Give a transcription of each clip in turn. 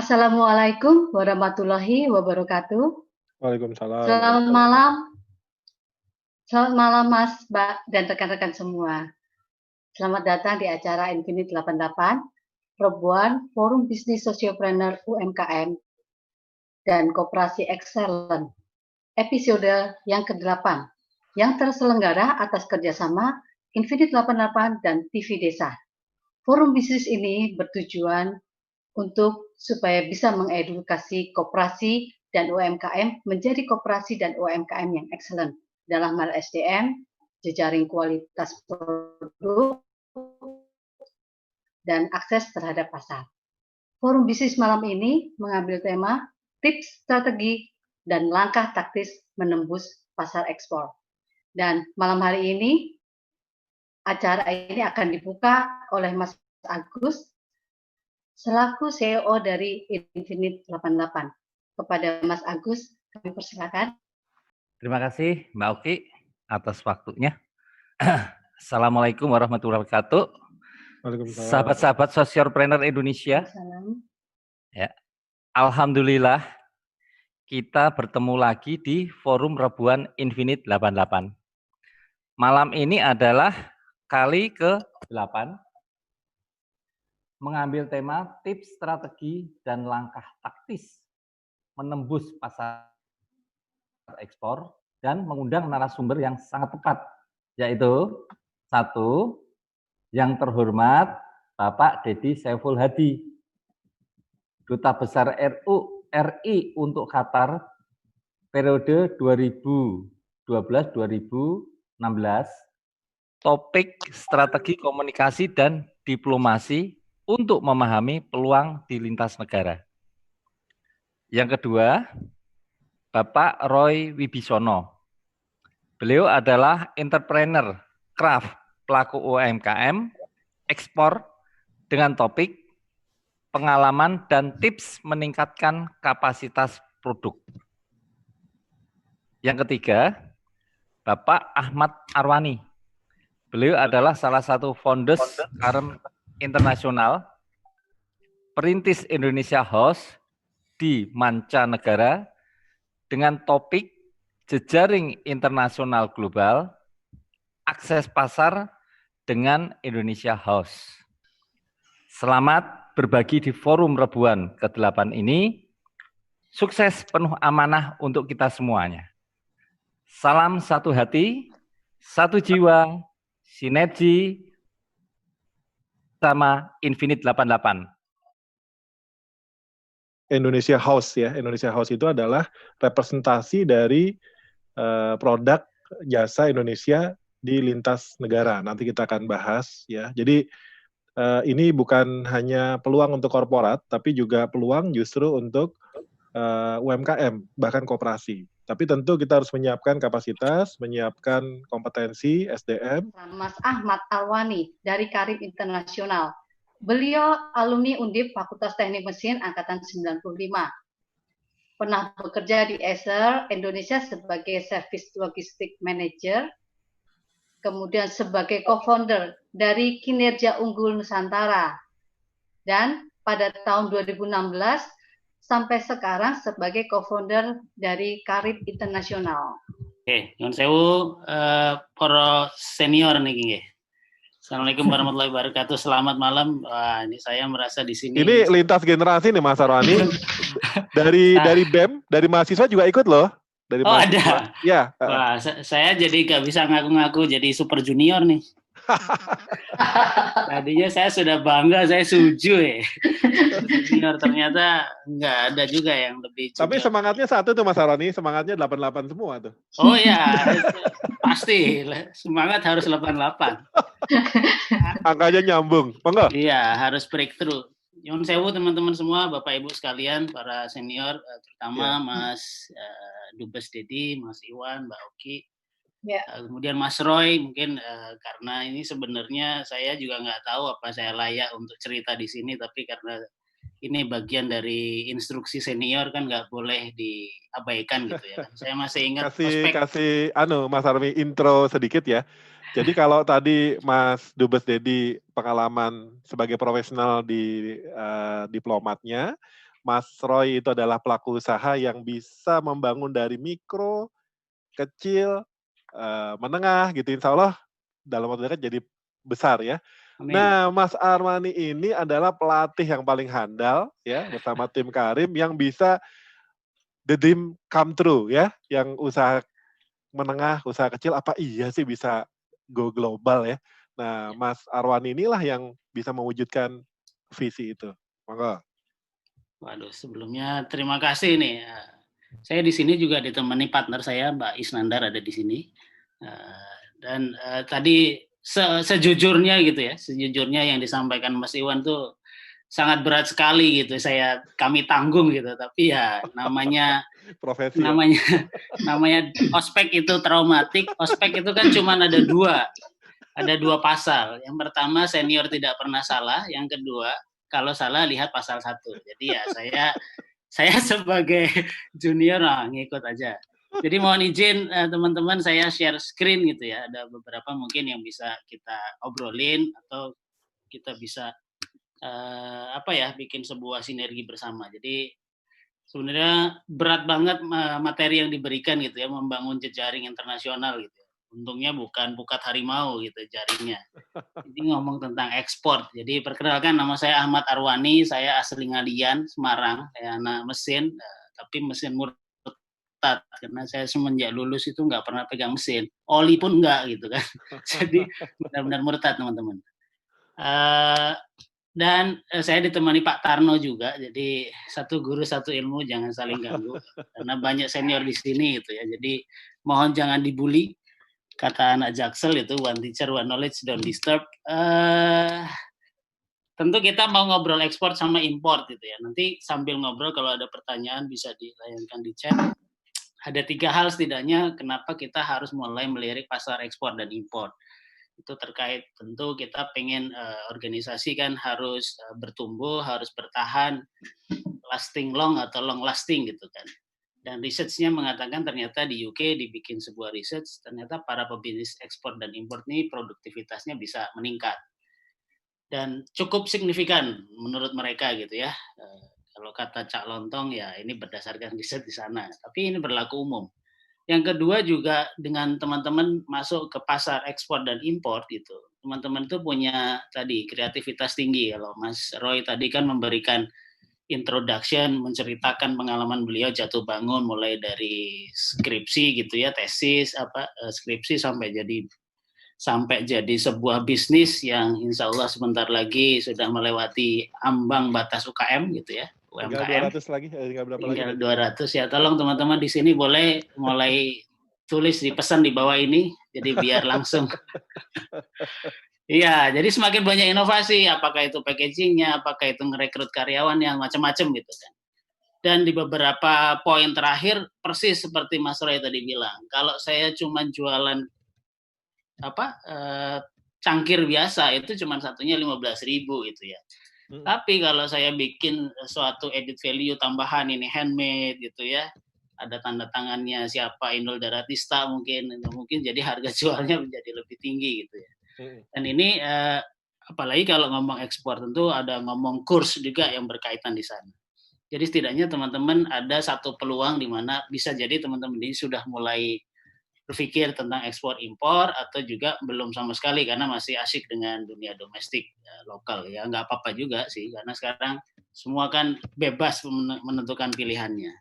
Assalamualaikum warahmatullahi wabarakatuh. Waalaikumsalam. Selamat malam. Selamat malam Mas, Mbak, dan rekan-rekan semua. Selamat datang di acara Infinite 88, Perempuan Forum Bisnis Sosiopreneur UMKM dan Koperasi Excellent, episode yang ke-8, yang terselenggara atas kerjasama Infinite 88 dan TV Desa. Forum bisnis ini bertujuan untuk supaya bisa mengedukasi koperasi dan UMKM menjadi koperasi dan UMKM yang excellent dalam hal SDM, jejaring kualitas produk, dan akses terhadap pasar. Forum bisnis malam ini mengambil tema tips, strategi, dan langkah taktis menembus pasar ekspor. Dan malam hari ini, acara ini akan dibuka oleh Mas Agus selaku CEO dari Infinite 88. Kepada Mas Agus, kami persilakan. Terima kasih Mbak Oki atas waktunya. Assalamualaikum warahmatullahi wabarakatuh. Sahabat-sahabat sosiopreneur Indonesia. Ya. Alhamdulillah kita bertemu lagi di Forum Rebuan Infinite 88. Malam ini adalah kali ke-8 mengambil tema tips, strategi, dan langkah taktis menembus pasar ekspor dan mengundang narasumber yang sangat tepat, yaitu satu, yang terhormat Bapak Dedi Saiful Hadi, Duta Besar RI untuk Qatar periode 2012-2016, topik strategi komunikasi dan diplomasi untuk memahami peluang di lintas negara. Yang kedua, Bapak Roy Wibisono. Beliau adalah entrepreneur, craft, pelaku UMKM, ekspor dengan topik pengalaman dan tips meningkatkan kapasitas produk. Yang ketiga, Bapak Ahmad Arwani. Beliau adalah salah satu founders Karem Internasional, perintis Indonesia House di mancanegara dengan topik jejaring internasional global, akses pasar dengan Indonesia House. Selamat berbagi di Forum Rebuan ke-8 ini. Sukses penuh amanah untuk kita semuanya. Salam satu hati, satu jiwa, sinergi sama Infinite 88. Indonesia House ya. Indonesia House itu adalah representasi dari produk jasa Indonesia di lintas negara. Nanti kita akan bahas ya. Jadi ini bukan hanya peluang untuk korporat, tapi juga peluang justru untuk UMKM, bahkan koperasi. Tapi tentu kita harus menyiapkan kapasitas, menyiapkan kompetensi SDM. Mas Ahmad Arwani dari Karem Internasional. Beliau alumni Undip Fakultas Teknik Mesin Angkatan 95. Pernah bekerja di Acer Indonesia sebagai Service Logistic Manager, kemudian sebagai co-founder dari Kinerja Unggul Nusantara, dan pada tahun 2016 sampai sekarang sebagai co-founder dari Karem Internasional. Oke, nyuwun sewu para senior niki nggih. Assalamualaikum warahmatullahi wabarakatuh. Selamat malam. Wah, ini saya merasa di sini. Ini lintas generasi nih Mas Arwani. dari BEM, dari mahasiswa juga ikut loh. Dari mahasiswa. Ada. Ya. Wah, saya jadi gak bisa ngaku-ngaku jadi super junior nih. Tadinya saya sudah bangga, saya suju ya. Junior ternyata nggak ada juga yang lebih. Tapi juga. Semangatnya satu tuh Mas Arwani, semangatnya 88 semua tuh. Oh ya, pasti semangat harus 88. Angkanya nyambung, enggak? Iya, harus breakthrough. Nyuwun sewu teman-teman semua, Bapak Ibu sekalian, para senior, terutama Mas Dubes Dedi, Mas Iwan, Mbak Oki. Ya. Kemudian Mas Roy, mungkin karena ini sebenarnya saya juga nggak tahu apa saya layak untuk cerita di sini, tapi karena ini bagian dari instruksi senior kan nggak boleh diabaikan gitu ya. Saya masih ingat kasih Mas Armi intro sedikit ya. Jadi kalau tadi Mas Dubes Dedi pengalaman sebagai profesional di diplomatnya, Mas Roy itu adalah pelaku usaha yang bisa membangun dari mikro, kecil, menengah gitu. Insya Allah dalam waktu dekat jadi besar ya. Amin. Nah, Mas Arwani ini adalah pelatih yang paling handal ya bersama tim Karim yang bisa the dream come true ya, yang usaha menengah, usaha kecil apa iya sih bisa go global ya. Nah, Mas Arwani inilah yang bisa mewujudkan visi itu. Monggo. Waduh, sebelumnya terima kasih nih. Saya di sini juga ditemani partner saya, Mbak Isnandar ada di sini. Dan tadi sejujurnya gitu ya, sejujurnya yang disampaikan Mas Iwan tuh sangat berat sekali gitu. Kami tanggung gitu, tapi ya namanya profesi. Namanya ospek itu traumatik. Ospek itu kan cuma ada dua pasal. Yang pertama senior tidak pernah salah, yang kedua kalau salah lihat pasal 1. Jadi ya saya sebagai junior ngikut aja. Jadi mohon izin teman-teman saya share screen gitu ya. Ada beberapa mungkin yang bisa kita obrolin atau kita bisa bikin sebuah sinergi bersama. Jadi sebenarnya berat banget materi yang diberikan gitu ya, membangun jejaring internasional gitu. Untungnya bukan pukat harimau gitu jaringnya. Ini ngomong tentang ekspor. Jadi perkenalkan, nama saya Ahmad Arwani, saya asli Ngalian, Semarang. Saya anak mesin, tapi mesin murtad. Karena saya semenjak lulus itu nggak pernah pegang mesin. Oli pun nggak gitu kan. Jadi benar-benar murtad teman-teman. Dan saya ditemani Pak Tarno juga. Jadi satu guru satu ilmu, jangan saling ganggu. Karena banyak senior di sini gitu ya. Jadi mohon jangan dibully. Kata anak Jaksel itu one teacher, one knowledge, don't disturb. Tentu kita mau ngobrol ekspor sama import gitu ya. Nanti sambil ngobrol kalau ada pertanyaan bisa dilayangkan di chat. Ada 3 hal setidaknya kenapa kita harus mulai melirik pasar ekspor dan import. Itu terkait tentu kita pengen organisasi kan harus bertumbuh, harus bertahan, lasting long atau long lasting gitu kan. Dan research-nya mengatakan ternyata di UK dibikin sebuah research, ternyata para pebisnis ekspor dan import ini produktivitasnya bisa meningkat. Dan cukup signifikan menurut mereka gitu ya. Kalau kata Cak Lontong ya ini berdasarkan riset di sana. Tapi ini berlaku umum. Yang kedua juga dengan teman-teman masuk ke pasar ekspor dan import gitu. Teman-teman itu punya tadi kreativitas tinggi. Kalau Mas Roy tadi kan memberikan introduction, menceritakan pengalaman beliau jatuh bangun mulai dari skripsi gitu ya, tesis skripsi sampai jadi sebuah bisnis yang insya Allah sebentar lagi sudah melewati ambang batas UKM gitu ya. UMKM. Tinggal 200 lagi, tinggal 200 ya. Tolong teman-teman di sini boleh mulai tulis di pesan di bawah ini, jadi biar langsung. Iya, jadi semakin banyak inovasi, apakah itu packagingnya, apakah itu ngerekrut karyawan yang macam-macam gitu kan. Dan di beberapa poin terakhir persis seperti Mas Roy tadi bilang, kalau saya cuma jualan cangkir biasa itu cuma satunya 15.000 gitu ya. Tapi kalau saya bikin suatu edit value tambahan, ini handmade gitu ya, ada tanda tangannya siapa, Inul Daratista mungkin jadi harga jualnya menjadi lebih tinggi gitu ya. Dan ini apalagi kalau ngomong ekspor tentu ada ngomong kurs juga yang berkaitan di sana. Jadi setidaknya teman-teman ada satu peluang di mana bisa jadi teman-teman ini sudah mulai berpikir tentang ekspor impor atau juga belum sama sekali karena masih asyik dengan dunia domestik lokal ya, nggak apa-apa juga sih karena sekarang semua kan bebas menentukan pilihannya.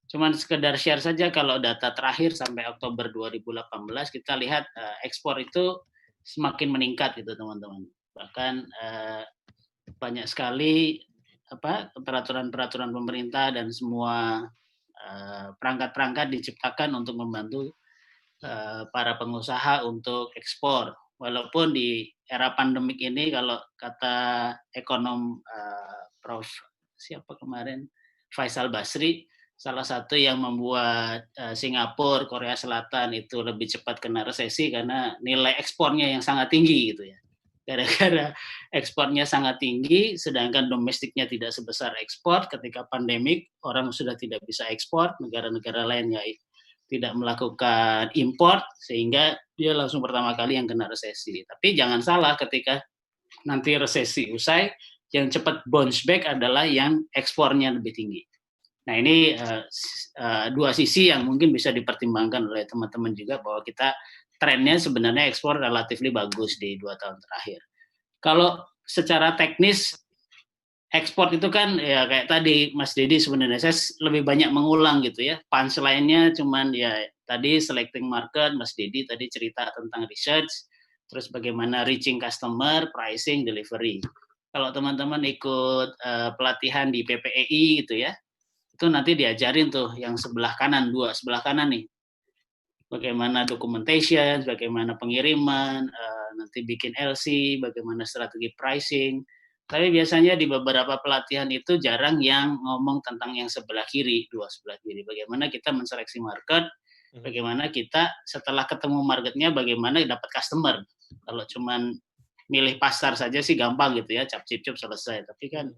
Cuman sekedar share saja kalau data terakhir sampai Oktober 2018 kita lihat ekspor itu semakin meningkat gitu teman-teman. Bahkan banyak sekali peraturan-peraturan pemerintah dan semua perangkat-perangkat diciptakan untuk membantu para pengusaha untuk ekspor. Walaupun di era pandemik ini kalau kata ekonom Prof siapa kemarin Faisal Basri, salah satu yang membuat Singapura, Korea Selatan itu lebih cepat kena resesi karena nilai ekspornya yang sangat tinggi gitu ya. Gara-gara ekspornya sangat tinggi, sedangkan domestiknya tidak sebesar ekspor. Ketika pandemik, orang sudah tidak bisa ekspor, negara-negara lain ya tidak melakukan impor, sehingga dia langsung pertama kali yang kena resesi. Tapi jangan salah, ketika nanti resesi usai, yang cepat bounce back adalah yang ekspornya lebih tinggi. Nah ini dua sisi yang mungkin bisa dipertimbangkan oleh teman-teman juga, bahwa kita trennya sebenarnya ekspor relatif bagus di 2 tahun terakhir. Kalau secara teknis ekspor itu kan ya kayak tadi Mas Dedi, sebenarnya saya lebih banyak mengulang gitu ya. Punchline-nya cuman ya tadi selecting market, Mas Dedi tadi cerita tentang research, terus bagaimana reaching customer, pricing, delivery. Kalau teman-teman ikut pelatihan di PPEI gitu ya, itu nanti diajarin tuh yang sebelah kanan, sebelah kanan nih. Bagaimana documentation, bagaimana pengiriman, nanti bikin LC, bagaimana strategi pricing. Tapi biasanya di beberapa pelatihan itu jarang yang ngomong tentang yang sebelah kiri, sebelah kiri. Bagaimana kita menseleksi market, bagaimana kita setelah ketemu marketnya, bagaimana dapat customer. Kalau cuman milih pasar saja sih gampang gitu ya, cap-cip-cup selesai. Tapi kan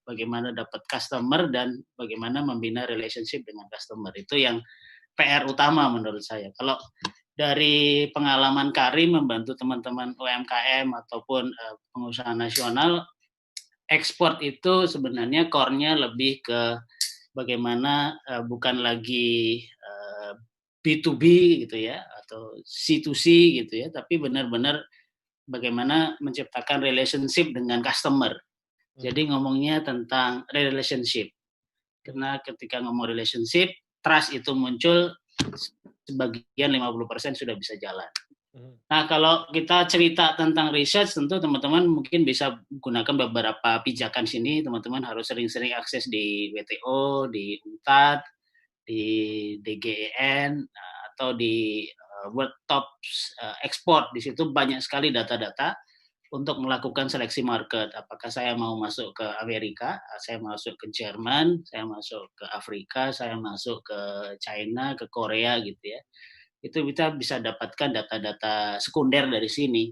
bagaimana dapat customer dan bagaimana membina relationship dengan customer, itu yang PR utama menurut saya. Kalau dari pengalaman Karim membantu teman-teman UMKM ataupun pengusaha nasional, ekspor itu sebenarnya core-nya lebih ke bagaimana bukan lagi B2B gitu ya, atau C2C gitu ya, tapi benar-benar bagaimana menciptakan relationship dengan customer. Jadi ngomongnya tentang relationship. Karena ketika ngomong relationship, trust itu muncul, sebagian 50% sudah bisa jalan. Nah, kalau kita cerita tentang research, tentu teman-teman mungkin bisa gunakan beberapa pijakan sini. Teman-teman harus sering-sering akses di WTO, di UNCTAD, di DGEN, atau di World Top Export. Di situ banyak sekali data-data untuk melakukan seleksi market. Apakah saya mau masuk ke Amerika, saya masuk ke Jerman, saya masuk ke Afrika, saya masuk ke China, ke Korea gitu ya. Itu kita bisa dapatkan data-data sekunder dari sini.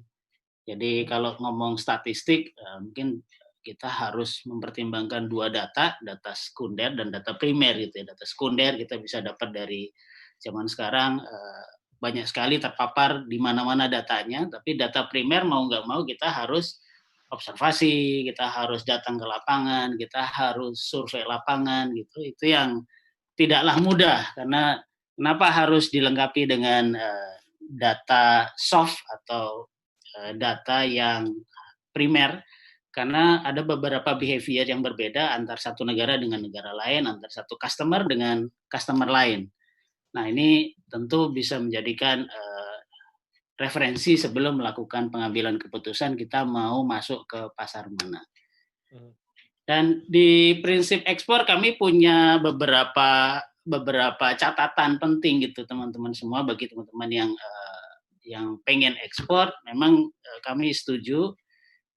Jadi kalau ngomong statistik, mungkin kita harus mempertimbangkan dua data sekunder dan data primer gitu ya. Data sekunder kita bisa dapat dari zaman sekarang, banyak sekali terpapar di mana-mana datanya, tapi data primer mau nggak mau kita harus observasi, kita harus datang ke lapangan, kita harus survei lapangan gitu. Itu yang tidaklah mudah, karena kenapa harus dilengkapi dengan data soft atau data yang primer? Karena ada beberapa behavior yang berbeda antar satu negara dengan negara lain, antar satu customer dengan customer lain. Nah, ini tentu bisa menjadikan referensi sebelum melakukan pengambilan keputusan kita mau masuk ke pasar mana. Dan di prinsip ekspor kami punya beberapa catatan penting gitu teman-teman semua, bagi teman-teman yang pengen ekspor. Memang kami setuju.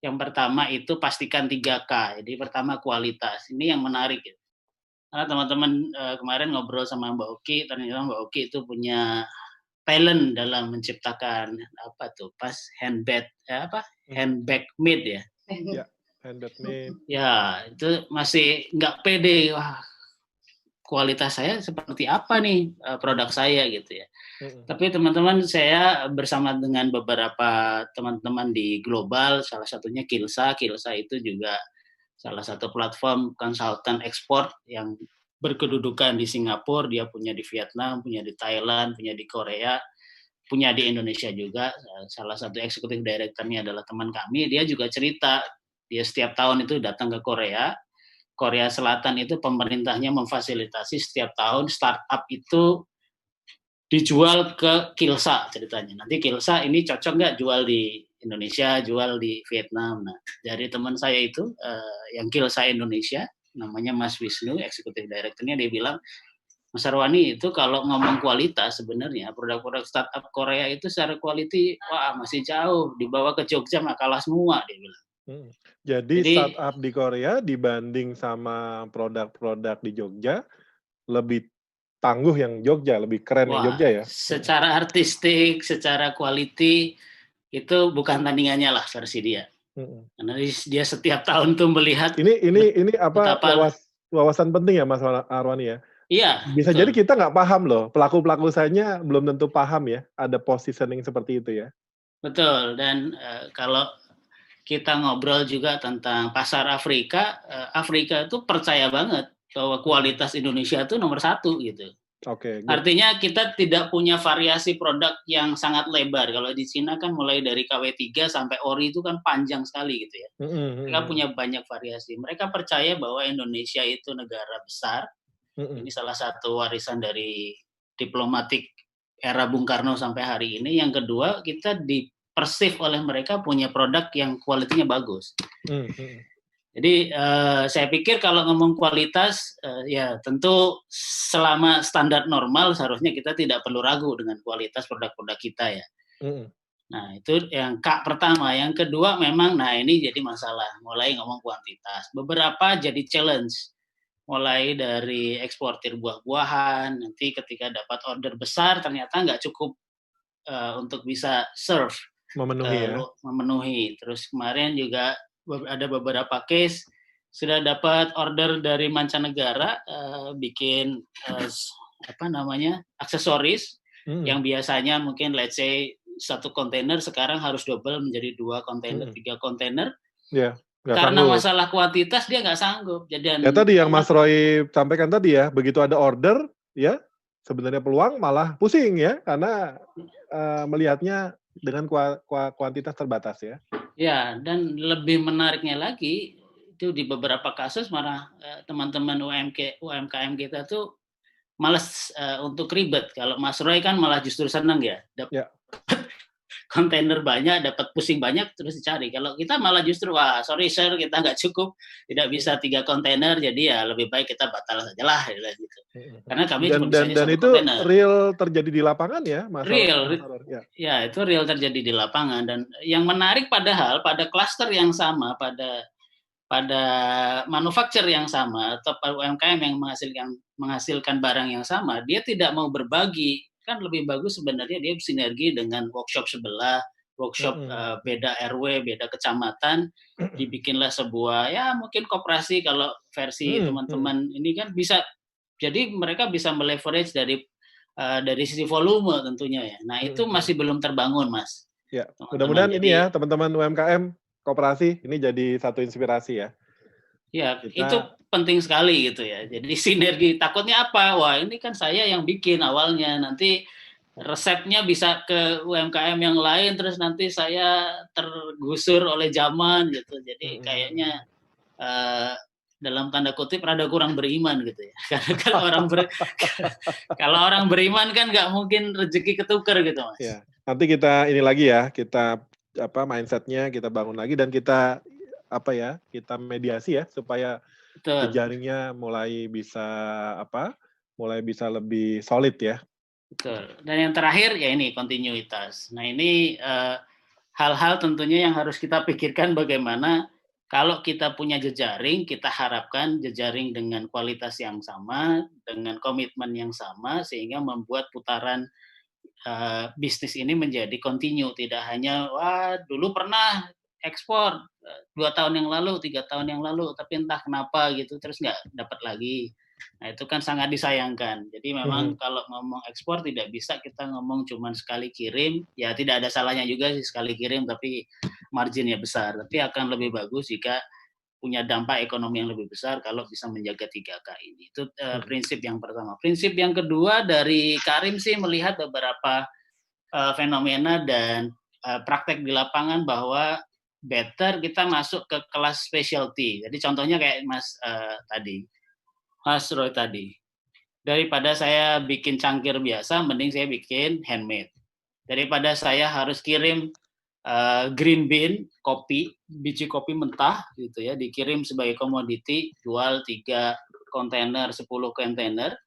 Yang pertama itu pastikan 3K. Jadi pertama kualitas. Ini yang menarik gitu. Karena teman-teman kemarin ngobrol sama Mbak Oki, ternyata Mbak Oki itu punya talent dalam menciptakan handbag made ya. Ya, handbag made. Ya, itu masih nggak pede. Wah, kualitas saya seperti apa nih produk saya gitu ya. Tapi teman-teman, saya bersama dengan beberapa teman-teman di global, salah satunya Kilsa. Kilsa itu juga salah satu platform konsultan ekspor yang berkedudukan di Singapura, dia punya di Vietnam, punya di Thailand, punya di Korea, punya di Indonesia juga. Salah satu eksekutif direkturnya adalah teman kami. Dia juga cerita, dia setiap tahun itu datang ke Korea. Korea Selatan itu pemerintahnya memfasilitasi setiap tahun startup itu dijual ke Kilsa ceritanya. Nanti Kilsa ini cocok nggak jual di Indonesia, jual di Vietnam. Nah, dari teman saya itu yang Kilsa Indonesia, namanya Mas Wisnu, eksekutif direkturnya, dia bilang, Mas Arwani itu kalau ngomong kualitas sebenarnya produk-produk startup Korea itu secara quality masih jauh, dibawa ke Jogja mah kalah semua, dia bilang. Jadi startup di Korea dibanding sama produk-produk di Jogja lebih tangguh yang Jogja, lebih keren yang Jogja ya. Secara artistik, secara quality itu bukan tandingannya lah versi dia. Karena dia setiap tahun tuh melihat. Ini apa wawasan penting ya Mas Arwani ya. Iya. Bisa betul. Jadi kita nggak paham loh, pelaku usahanya belum tentu paham ya, ada positioning seperti itu ya. Betul. Dan kalau kita ngobrol juga tentang pasar Afrika, Afrika itu percaya banget bahwa kualitas Indonesia itu nomor 1 gitu. Oke. Artinya kita tidak punya variasi produk yang sangat lebar. Kalau di Cina kan mulai dari KW3 sampai ori itu kan panjang sekali gitu ya. Mereka punya banyak variasi. Mereka percaya bahwa Indonesia itu negara besar. Ini salah satu warisan dari diplomatik era Bung Karno sampai hari ini. Yang kedua, kita dipersif oleh mereka punya produk yang kualitinya bagus. Jadi saya pikir kalau ngomong kualitas, ya tentu selama standar normal seharusnya kita tidak perlu ragu dengan kualitas produk-produk kita ya. Nah itu yang pertama. Yang kedua memang, nah ini jadi masalah, mulai ngomong kuantitas. Beberapa jadi challenge, mulai dari eksportir buah-buahan, nanti ketika dapat order besar ternyata nggak cukup untuk bisa serve. Memenuhi. Terus kemarin juga ada beberapa case sudah dapat order dari mancanegara bikin aksesoris yang biasanya mungkin let's say 1 kontainer sekarang harus double menjadi 2 kontainer, 3 kontainer. Karena sanggup. Masalah kuantitas dia nggak sanggup. Jadi tadi yang Mas Roy sampaikan tadi ya, begitu ada order ya sebenarnya peluang malah pusing ya karena melihatnya dengan kuantitas terbatas ya. Ya, dan lebih menariknya lagi itu di beberapa kasus malah teman-teman UMKM kita tuh malas untuk ribet. Kalau Mas Roy kan malah justru senang ya, dapat kontainer banyak, dapat pusing banyak terus dicari. Kalau kita malah justru sorry sir, kita nggak cukup, tidak bisa 3 kontainer, jadi ya lebih baik kita batal saja lah gitu. Karena kami cuma bisa 1 kontainer. Dan itu real terjadi di lapangan ya, Mas? Real. Ya, itu real terjadi di lapangan. Dan yang menarik padahal pada klaster yang sama, pada manufaktur yang sama atau UMKM yang menghasilkan barang yang sama, dia tidak mau berbagi. Kan lebih bagus sebenarnya dia sinergi dengan workshop sebelah, workshop beda RW, beda kecamatan, dibikinlah sebuah ya mungkin koperasi kalau versi teman-teman ini kan bisa, jadi mereka bisa meleverage dari sisi volume tentunya ya. Nah itu masih belum terbangun Mas. Ya, mudah-mudahan ini ya teman-teman UMKM koperasi ini jadi satu inspirasi ya. Ya, itu penting sekali gitu ya. Jadi sinergi, takutnya apa? Wah, ini kan saya yang bikin awalnya. Nanti resepnya bisa ke UMKM yang lain, terus nanti saya tergusur oleh zaman gitu. Jadi kayaknya dalam tanda kutip rada kurang beriman gitu ya. Karena kalau orang beriman kan nggak mungkin rezeki ketukar gitu Mas. Ya. Nanti kita ini lagi ya, kita mindsetnya kita bangun lagi dan kita kita mediasi ya supaya jejaringnya mulai bisa lebih solid ya. Betul. Dan yang terakhir ya ini kontinuitas. Nah ini hal-hal tentunya yang harus kita pikirkan bagaimana kalau kita punya jejaring, kita harapkan jejaring dengan kualitas yang sama, dengan komitmen yang sama, sehingga membuat putaran bisnis ini menjadi kontinu. Tidak hanya dulu pernah ekspor 2 tahun yang lalu, 3 tahun yang lalu, tapi entah kenapa gitu terus nggak dapat lagi. Nah itu kan sangat disayangkan. Jadi memang kalau ngomong ekspor tidak bisa kita ngomong cuma sekali kirim, ya tidak ada salahnya juga sih sekali kirim tapi marginnya besar. Tapi akan lebih bagus jika punya dampak ekonomi yang lebih besar kalau bisa menjaga 3K ini. Itu prinsip yang pertama. Prinsip yang kedua dari Karim sih melihat beberapa fenomena dan praktek di lapangan bahwa better kita masuk ke kelas specialty. Jadi contohnya kayak Mas Roy tadi. Daripada saya bikin cangkir biasa, mending saya bikin handmade. Daripada saya harus kirim green bean, biji kopi mentah gitu ya, dikirim sebagai komoditi, jual 3 kontainer, 10 kontainer.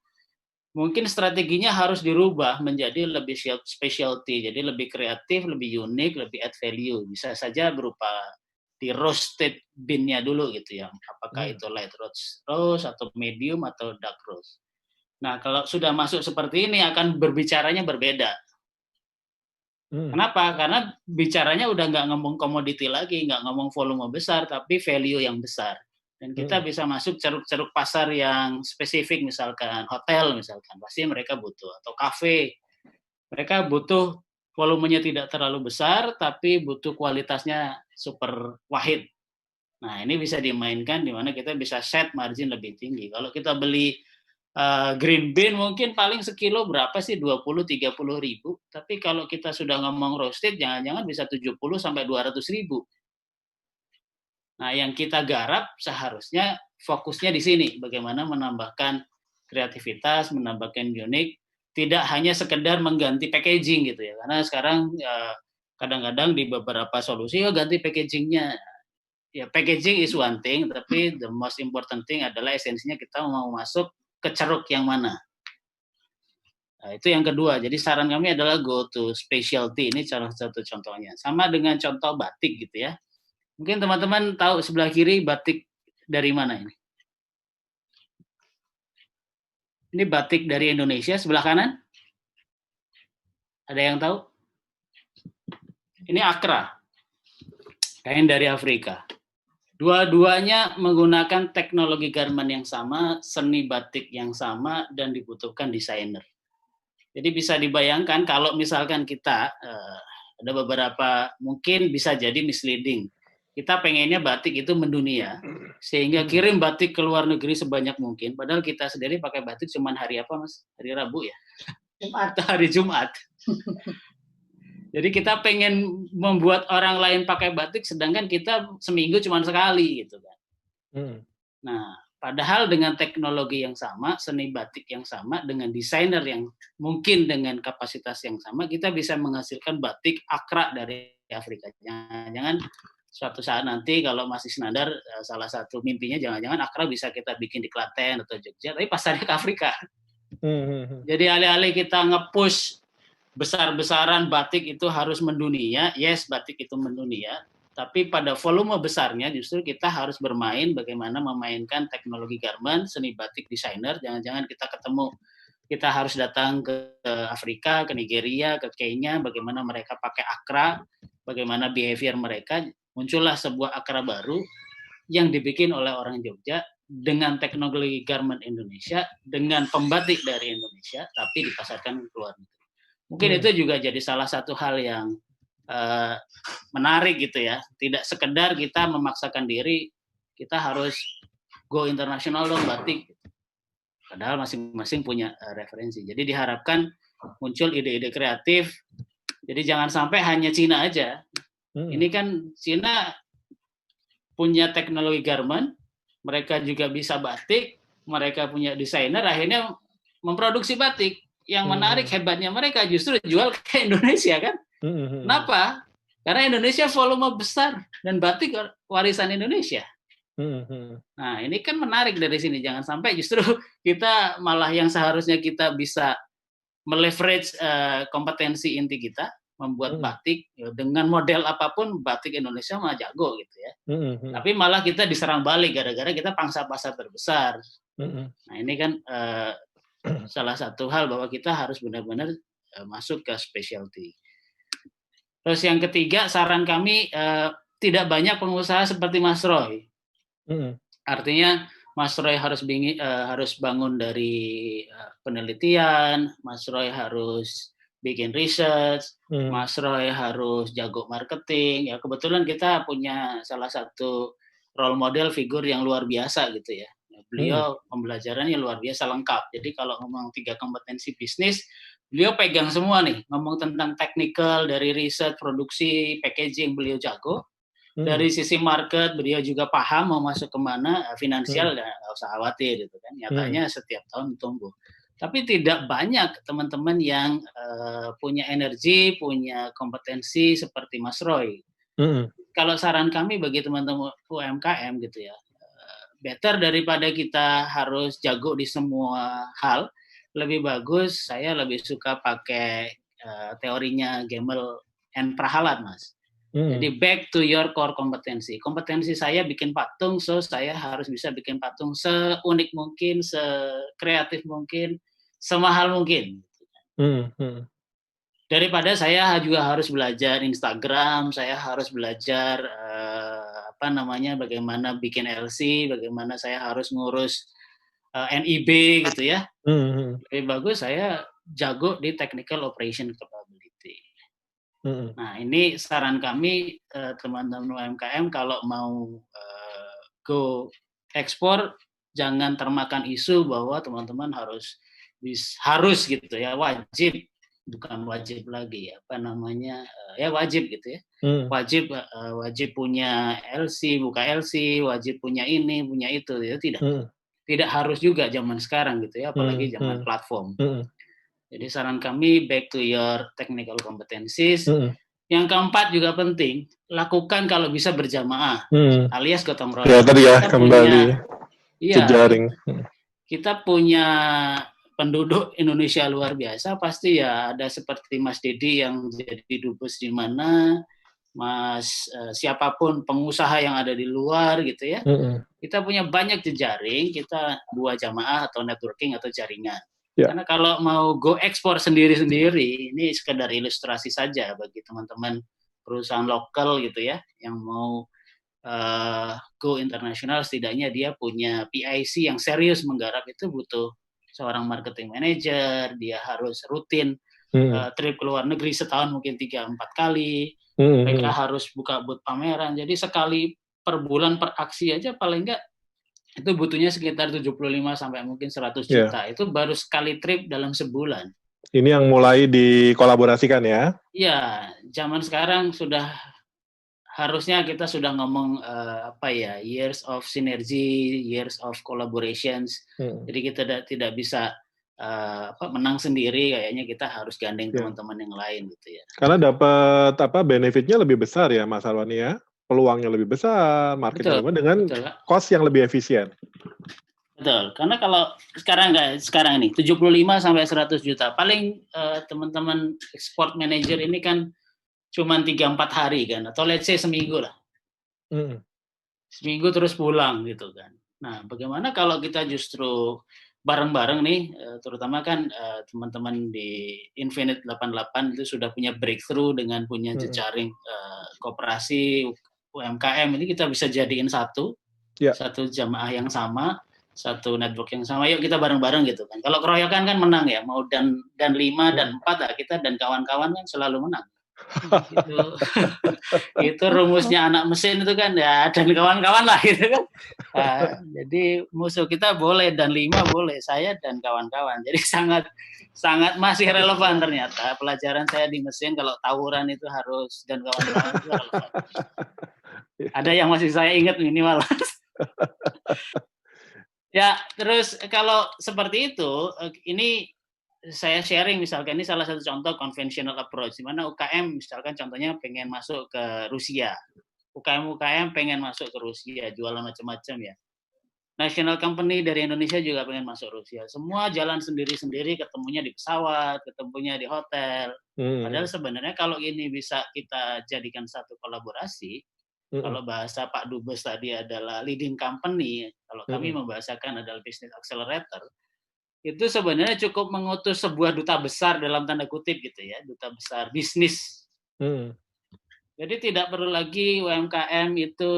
Mungkin strateginya harus dirubah menjadi lebih specialty, jadi lebih kreatif, lebih unik, lebih add value. Bisa saja berupa di roasted bean-nya dulu gitu ya. Apakah itu light roast atau medium atau dark roast. Nah, kalau sudah masuk seperti ini akan berbicaranya berbeda. Kenapa? Karena bicaranya udah nggak ngomong komoditi lagi, nggak ngomong volume besar, tapi value yang besar. Dan kita bisa masuk ceruk-ceruk pasar yang spesifik, misalkan hotel misalkan, pasti mereka butuh, atau kafe. Mereka butuh volumenya tidak terlalu besar, tapi butuh kualitasnya super wahid. Nah, ini bisa dimainkan di mana kita bisa set margin lebih tinggi. Kalau kita beli green bean mungkin paling sekilo berapa sih? 20-30 ribu. Tapi kalau kita sudah ngomong roasted, jangan-jangan bisa 70 sampai 200 ribu. Nah, yang kita garap seharusnya fokusnya di sini, bagaimana menambahkan kreativitas, menambahkan unik, tidak hanya sekedar mengganti packaging gitu ya. Karena sekarang kadang-kadang di beberapa solusi ganti packagingnya. Ya, packaging is one thing, tapi the most important thing adalah esensinya kita mau masuk ke ceruk yang mana. Nah, itu yang kedua. Jadi saran kami adalah go to specialty. Ini salah satu contohnya. Sama dengan contoh batik gitu ya. Mungkin teman-teman tahu sebelah kiri batik dari mana ini? Ini batik dari Indonesia, sebelah kanan? Ada yang tahu? Ini Accra, kain dari Afrika. Dua-duanya menggunakan teknologi garment yang sama, seni batik yang sama, dan dibutuhkan desainer. Jadi bisa dibayangkan kalau misalkan kita, ada beberapa mungkin bisa jadi misleading. Kita pengennya batik itu mendunia, sehingga kirim batik ke luar negeri sebanyak mungkin. Padahal kita sendiri pakai batik cuma hari apa, Mas? Hari Rabu ya? Jumat. Hari Jumat. Jadi kita pengen membuat orang lain pakai batik, sedangkan kita seminggu cuma sekali gitu kan. Nah, padahal dengan teknologi yang sama, seni batik yang sama, dengan desainer yang mungkin dengan kapasitas yang sama, kita bisa menghasilkan batik Accra dari Afrika. Jangan suatu saat nanti kalau masih Iskandar, salah satu mimpinya jangan-jangan Accra bisa kita bikin di Klaten atau Jogja, tapi pasarnya ke Afrika. Jadi alih-alih kita nge-push besar-besaran batik itu harus mendunia, yes batik itu mendunia, tapi pada volume besarnya justru kita harus bermain bagaimana memainkan teknologi garment, seni batik desainer. Jangan-jangan kita harus datang ke Afrika, ke Nigeria, ke Kenya, bagaimana mereka pakai Accra, bagaimana behavior mereka. Muncullah sebuah Accra baru yang dibikin oleh orang Jogja dengan teknologi garment Indonesia, dengan pembatik dari Indonesia, tapi dipasarkan ke luar negeri. Mungkin itu juga jadi salah satu hal yang menarik gitu ya. Tidak sekedar kita memaksakan diri, kita harus go internasional dong batik. Padahal masing-masing punya referensi. Jadi diharapkan muncul ide-ide kreatif. Jadi jangan sampai hanya Cina aja. Ini kan Cina punya teknologi garment, mereka juga bisa batik, mereka punya desainer, akhirnya memproduksi batik. Yang menarik hebatnya mereka justru jual ke Indonesia kan? Kenapa? Karena Indonesia volume besar dan batik warisan Indonesia. Nah ini kan menarik dari sini. Jangan sampai justru kita malah yang seharusnya kita bisa meleverage kompetensi inti kita, membuat batik dengan model apapun, batik Indonesia mah jago gitu ya. Tapi malah kita diserang balik gara-gara kita pangsa pasar terbesar. Nah ini kan salah satu hal bahwa kita harus benar-benar masuk ke specialty. Terus yang ketiga, saran kami tidak banyak pengusaha seperti Mas Roy. Artinya Mas Roy harus bangun dari penelitian, Mas Roy harus bikin research, Mas Roy harus jago marketing. Ya kebetulan kita punya salah satu role model figur yang luar biasa gitu ya. Beliau pembelajarannya luar biasa lengkap. Jadi kalau ngomong 3 kompetensi bisnis, beliau pegang semua nih. Ngomong tentang technical, dari riset, produksi, packaging, beliau jago. Dari sisi market, beliau juga paham mau masuk kemana, finansial nggak usah khawatir gitu kan. Nyatanya setiap tahun tumbuh. Tapi tidak banyak teman-teman yang punya energi, punya kompetensi seperti Mas Roy. Kalau saran kami bagi teman-teman UMKM gitu ya, better daripada kita harus jago di semua hal, lebih bagus saya lebih suka pakai teorinya Gemmell and Prahalad, Mas. Jadi back to your core kompetensi. Kompetensi saya bikin patung, so saya harus bisa bikin patung seunik mungkin, sekreatif mungkin, semahal mungkin. Daripada saya juga harus belajar Instagram, saya harus belajar bagaimana bikin LC, bagaimana saya harus ngurus NIB gitu ya. Lebih bagus saya jago di technical operation capability. Nah, ini saran kami teman-teman UMKM kalau mau go ekspor, jangan termakan isu bahwa teman-teman harus gitu ya, wajib, bukan wajib lagi, apa namanya, ya wajib gitu ya. Wajib punya LC, buka LC, wajib punya ini, punya itu, ya tidak harus juga zaman sekarang gitu ya, apalagi zaman platform. Jadi saran kami, back to your technical competencies. Yang keempat juga penting, lakukan kalau bisa berjamaah, alias gotong royong. Ya tadi ya, kembali jejaring. Kita punya penduduk Indonesia luar biasa, pasti ya ada seperti Mas Dedi yang jadi dubes di mana, Mas siapapun pengusaha yang ada di luar gitu ya. Kita punya banyak jejaring, kita buat jamaah atau networking atau jaringan. Karena kalau mau go ekspor sendiri-sendiri, ini sekedar ilustrasi saja bagi teman-teman perusahaan lokal gitu ya, yang mau go internasional, setidaknya dia punya PIC yang serius menggarap, itu butuh seorang marketing manager, dia harus rutin trip ke luar negeri setahun mungkin 3-4 kali, mereka harus buka booth pameran, jadi sekali per bulan per aksi aja paling enggak itu butuhnya sekitar 75 sampai mungkin 100 juta. Itu baru sekali trip dalam sebulan. Ini yang mulai dikolaborasikan ya? Iya, zaman sekarang sudah harusnya kita sudah ngomong years of synergy, years of collaborations. Jadi kita tidak bisa menang sendiri, kayaknya kita harus gandeng teman-teman yang lain gitu ya. Karena dapat benefitnya lebih besar ya Mas Arwani ya? Peluangnya lebih besar, marketnya lebih dengan cost yang lebih efisien. Betul, karena kalau sekarang ini 75 sampai 100 juta, paling teman-teman export manager ini kan cuma 3-4 hari kan, atau let's say seminggu lah. Seminggu terus pulang gitu kan. Nah, bagaimana kalau kita justru bareng-bareng nih, terutama kan teman-teman di Infinite 88 itu sudah punya breakthrough dengan punya jejaring koperasi UMKM, ini kita bisa jadiin satu jamaah yang sama, satu network yang sama, yuk kita bareng-bareng gitu kan. Kalau keroyokan kan menang ya, mau dan 5 dan 4 kita dan kawan-kawan kan selalu menang. Itu rumusnya anak mesin itu kan ya, dan kawan-kawan lah gitu kan. Jadi musuh kita boleh dan 5 boleh, saya dan kawan-kawan. Jadi sangat masih relevan ternyata. Pelajaran saya di mesin kalau tawuran itu harus dan kawan-kawan itu relevan. Ada yang masih saya ingat minimal. Ya, terus kalau seperti itu, ini saya sharing misalkan, ini salah satu contoh conventional approach, di mana UKM misalkan contohnya pengen masuk ke Rusia. UKM pengen masuk ke Rusia, jualan macam-macam ya. National company dari Indonesia juga pengen masuk Rusia. Semua jalan sendiri-sendiri, ketemunya di pesawat, ketemunya di hotel. Padahal sebenarnya kalau ini bisa kita jadikan satu kolaborasi, kalau bahasa Pak Dubes tadi adalah leading company, kalau kami membahasakan adalah business accelerator, itu sebenarnya cukup mengutus sebuah duta besar dalam tanda kutip gitu ya, duta besar bisnis. Jadi tidak perlu lagi UMKM itu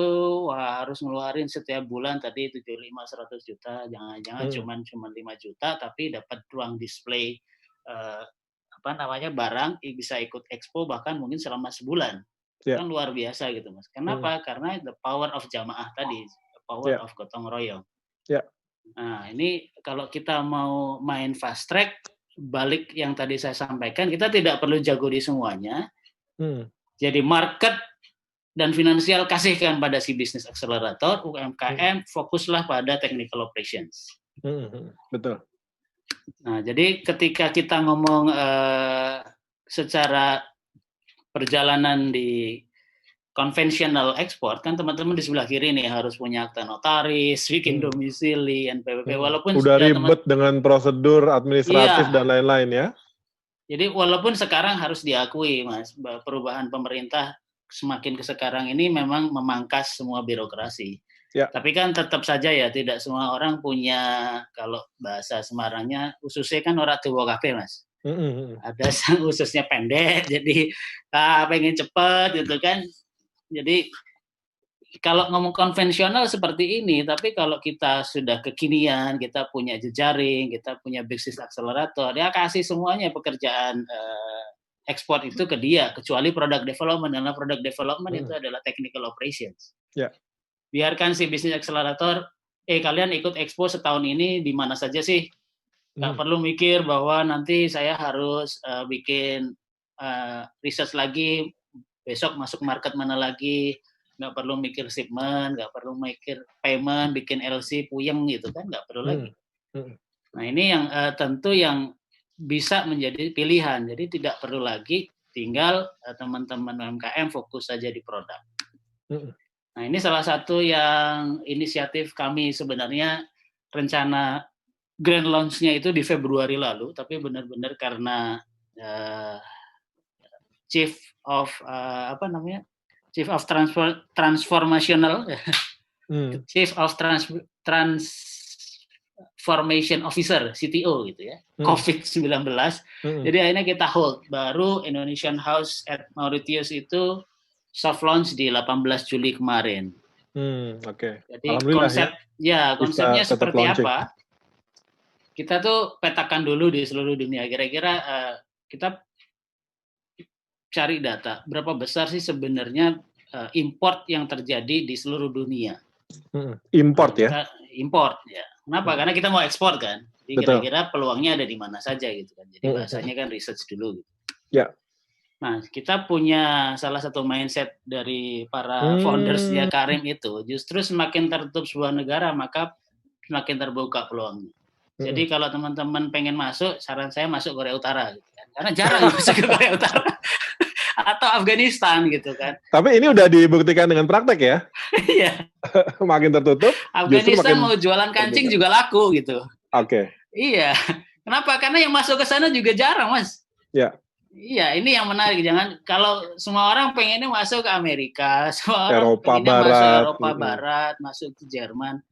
harus ngeluarin setiap bulan tadi 75-100 juta, jangan-jangan cuma 5 juta tapi dapat ruang display barang, bisa ikut expo bahkan mungkin selama sebulan. Kan luar biasa gitu Mas. Kenapa? Karena the power of jamaah tadi, the power of gotong royong. Nah, ini kalau kita mau main fast track, balik yang tadi saya sampaikan, kita tidak perlu jago di semuanya. Jadi market dan finansial kasihkan pada si bisnis accelerator, UMKM fokuslah pada technical operations. Betul. Nah, jadi ketika kita ngomong secara perjalanan di konvensional ekspor, kan teman-teman di sebelah kiri nih harus punya akta notaris, bikin domisili, NPWP, walaupun udah ribet dengan prosedur administratif dan lain-lain ya. Jadi walaupun sekarang harus diakui Mas, perubahan pemerintah semakin ke sekarang ini memang memangkas semua birokrasi. Tapi kan tetap saja ya, tidak semua orang punya, kalau bahasa Semarangnya, ususnya kan ora tuwa kabeh Mas. Ada ususnya pendek, jadi pengen cepet gitu kan. Jadi kalau ngomong konvensional seperti ini, tapi kalau kita sudah kekinian, kita punya jejaring, kita punya bisnis akselerator, dia kasih semuanya pekerjaan ekspor itu ke dia, kecuali product development. Karena product development itu adalah technical operations. Biarkan si bisnis akselerator, kalian ikut expo setahun ini di mana saja sih? Nggak perlu mikir bahwa nanti saya harus bikin research lagi, besok masuk market mana lagi, nggak perlu mikir shipment, nggak perlu mikir payment, bikin LC, puyeng gitu kan, nggak perlu lagi. Nah ini yang tentu yang bisa menjadi pilihan, jadi tidak perlu lagi, tinggal teman-teman UMKM fokus saja di produk. Nah ini salah satu yang inisiatif kami sebenarnya, rencana grand launch-nya itu di Februari lalu, tapi benar-benar karena Chief of Transformational, Chief of Transformation Officer, CTO gitu ya, COVID-19. Jadi akhirnya kita hold. Baru Indonesian House at Mauritius itu soft launch di 18 Juli kemarin. Jadi konsepnya seperti apa? Kita tuh petakan dulu di seluruh dunia. Kira-kira kita cari data berapa besar sih sebenarnya import yang terjadi di seluruh dunia. Import ya? Import ya. Kenapa? Karena kita mau ekspor kan. Jadi kira-kira peluangnya ada di mana saja gitu kan. Jadi bahasanya kan research dulu gitu. Ya. Nah, kita punya salah satu mindset dari para foundersnya Karim itu, justru semakin tertutup sebuah negara maka semakin terbuka peluangnya. Jadi kalau teman-teman pengen masuk, saran saya masuk Korea Utara gitu kan. Karena jarang masuk ke Korea Utara. Atau Afghanistan gitu kan. Tapi ini udah dibuktikan dengan praktek ya. Iya. Makin tertutup. Afghanistan mau jualan kancing juga laku gitu. Iya. Kenapa? Karena yang masuk ke sana juga jarang, Mas. Ya. Iya, ini yang menarik. Jangan kalau semua orang pengennya masuk ke Amerika, semua orang Eropa pengennya Barat, masuk Eropa Barat, masuk ke Jerman.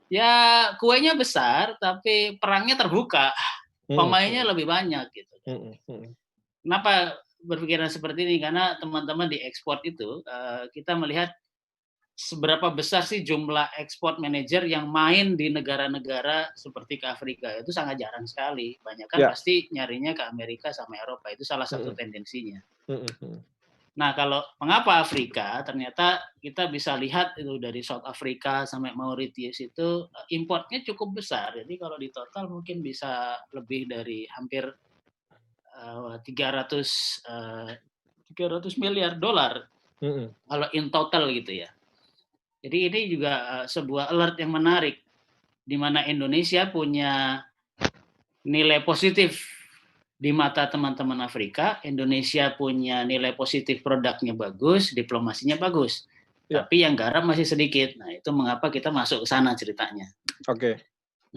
Ya kuenya besar, tapi perangnya terbuka. Pemainnya lebih banyak gitu. Kenapa berpikiran seperti ini? Karena teman-teman di ekspor itu kita melihat seberapa besar sih jumlah ekspor manager yang main di negara-negara seperti ke Afrika. Itu sangat jarang sekali. Banyak kan pasti nyarinya ke Amerika sama Eropa. Itu salah satu tendensinya. Nah, kalau mengapa Afrika? Ternyata kita bisa lihat itu dari South Africa sampai Mauritius itu importnya cukup besar. Jadi kalau di total mungkin bisa lebih dari hampir 300 miliar dolar. Kalau in total gitu ya. Jadi ini juga sebuah alert yang menarik, di mana Indonesia punya nilai positif di mata teman-teman Afrika. Indonesia punya nilai positif, produknya bagus, diplomasinya bagus. Tapi yang garap masih sedikit. Nah itu mengapa kita masuk ke sana ceritanya.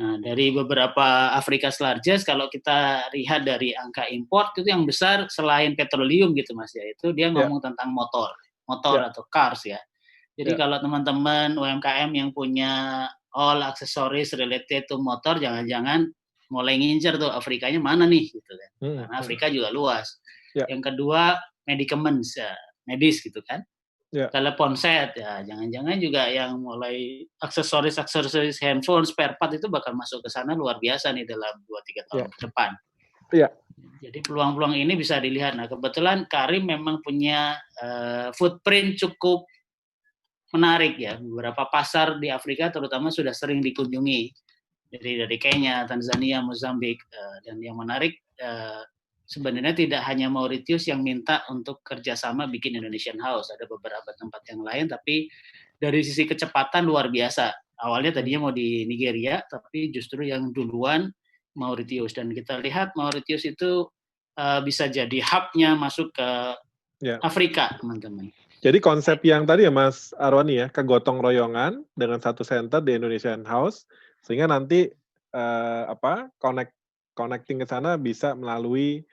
Nah dari beberapa Africa's largest, kalau kita lihat dari angka import itu yang besar selain petroleum gitu Mas ya, itu dia ngomong tentang motor atau cars ya. Jadi kalau teman-teman UMKM yang punya all accessories related to motor, jangan-jangan mulai ngincer tuh Afrikanya mana nih gitu kan. Karena Afrika juga luas. Yang kedua medicaments ya, medis gitu kan. Telepon set ya, jangan-jangan juga yang mulai aksesoris handphone, spare part itu bakal masuk ke sana luar biasa nih dalam 2-3 tahun ke depan. Jadi peluang-peluang ini bisa dilihat. Nah, kebetulan Karim memang punya footprint cukup menarik ya. Beberapa pasar di Afrika terutama sudah sering dikunjungi. Jadi dari Kenya, Tanzania, Mozambik, dan yang menarik sebenarnya tidak hanya Mauritius yang minta untuk kerjasama bikin Indonesian House. Ada beberapa tempat yang lain, tapi dari sisi kecepatan luar biasa. Awalnya tadinya mau di Nigeria, tapi justru yang duluan Mauritius. Dan kita lihat Mauritius itu bisa jadi hub-nya masuk ke Afrika, teman-teman. Jadi konsep yang tadi ya Mas Arwani ya, kegotong royongan dengan satu center di Indonesian House, sehingga nanti connecting ke sana bisa melalui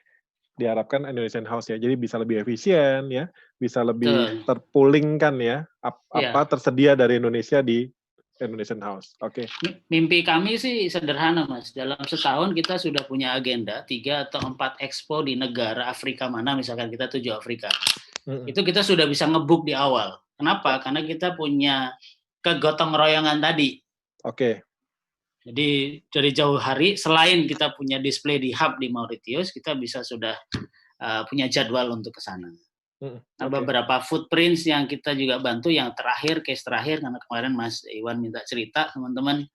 diharapkan Indonesian House ya. Jadi bisa lebih efisien ya, bisa lebih terpulingkan ya, tersedia dari Indonesia di Indonesian House. Mimpi kami sih sederhana Mas. Dalam setahun kita sudah punya agenda 3 atau 4 expo di negara Afrika mana, misalkan kita tuju Afrika. Itu kita sudah bisa nge-book di awal. Kenapa? Karena kita punya kegotong royongan tadi. Jadi dari jauh hari, selain kita punya display di hub di Mauritius, kita bisa sudah punya jadwal untuk ke sana. Nah, Okay. beberapa footprints yang kita juga bantu yang terakhir, case terakhir, karena kemarin Mas Iwan minta cerita, teman-teman